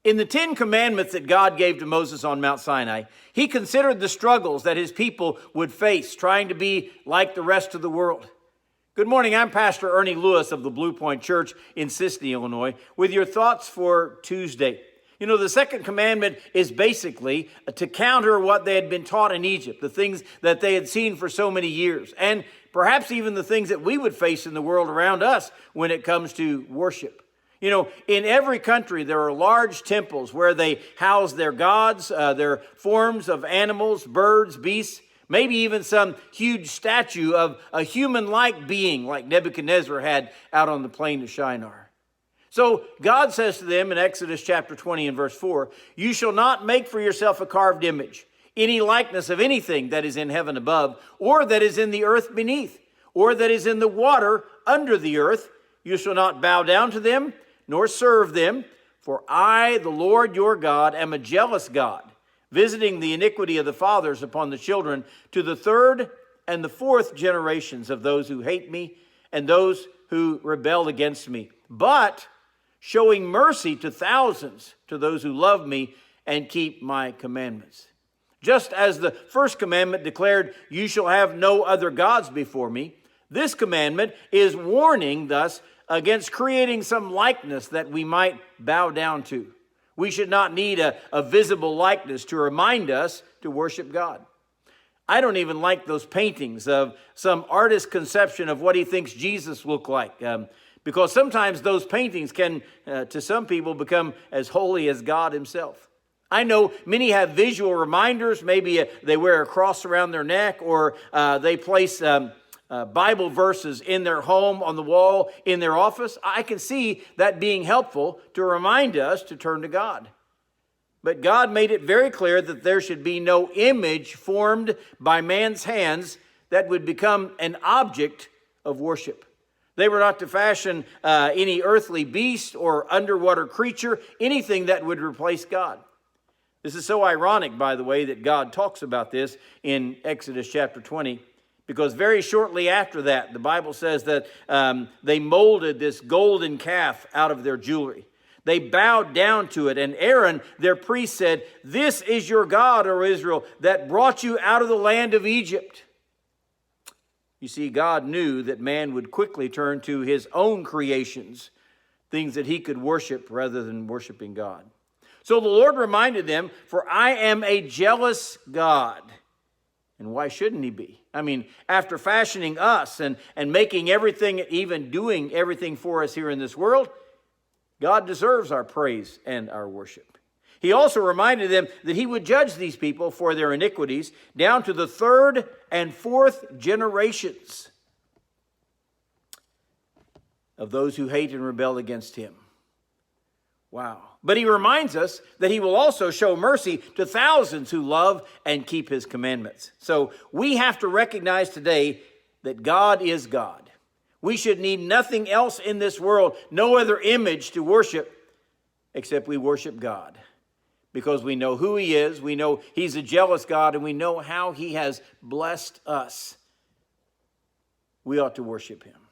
In the 10 commandments that God gave to Moses on Mount Sinai, he considered the struggles that his people would face trying to be like the rest of the world. Good morning, I'm Pastor Ernie Lewis of the Blue Point Church in Sisney, Illinois, with your thoughts for Tuesday. You know, the second commandment is basically to counter what they had been taught in Egypt, the things that they had seen for so many years, and perhaps even the things that we would face in the world around us when it comes to worship. You know, in every country, there are large temples where they house their gods, their forms of animals, birds, beasts, maybe even some huge statue of a human-like being like Nebuchadnezzar had out on the plain of Shinar. So God says to them in Exodus chapter 20 and verse 4, "You shall not make for yourself a carved image, any likeness of anything that is in heaven above, or that is in the earth beneath, or that is in the water under the earth. You shall not bow down to them, nor serve them, for I, the Lord your God, am a jealous God, visiting the iniquity of the fathers upon the children to the third and the fourth generations of those who hate me and those who rebel against me, but showing mercy to thousands to those who love me and keep my commandments." Just as the first commandment declared, "You shall have no other gods before me," this commandment is warning thus against creating some likeness that we might bow down to. We should not need a visible likeness to remind us to worship God. I don't even like those paintings of some artist's conception of what he thinks Jesus looked like, because sometimes those paintings can, to some people, become as holy as God himself. I know many have visual reminders. Maybe they wear a cross around their neck, or they place Bible verses in their home, on the wall, in their office. I can see that being helpful to remind us to turn to God. But God made it very clear that there should be no image formed by man's hands that would become an object of worship. They were not to fashion any earthly beast or underwater creature, anything that would replace God. This is so ironic, by the way, that God talks about this in Exodus chapter 20. Because very shortly after that, the Bible says that they molded this golden calf out of their jewelry. They bowed down to it, and Aaron, their priest, said, "This is your God, O Israel, that brought you out of the land of Egypt." You see, God knew that man would quickly turn to his own creations, things that he could worship rather than worshiping God. So the Lord reminded them, "For I am a jealous God." And why shouldn't he be? I mean, after fashioning us and making everything, even doing everything for us here in this world, God deserves our praise and our worship. He also reminded them that he would judge these people for their iniquities down to the third and fourth generations of those who hate and rebel against him. Wow. But he reminds us that he will also show mercy to thousands who love and keep his commandments. So we have to recognize today that God is God. We should need nothing else in this world, no other image to worship, except we worship God. Because we know who he is, we know he's a jealous God, and we know how he has blessed us. We ought to worship him.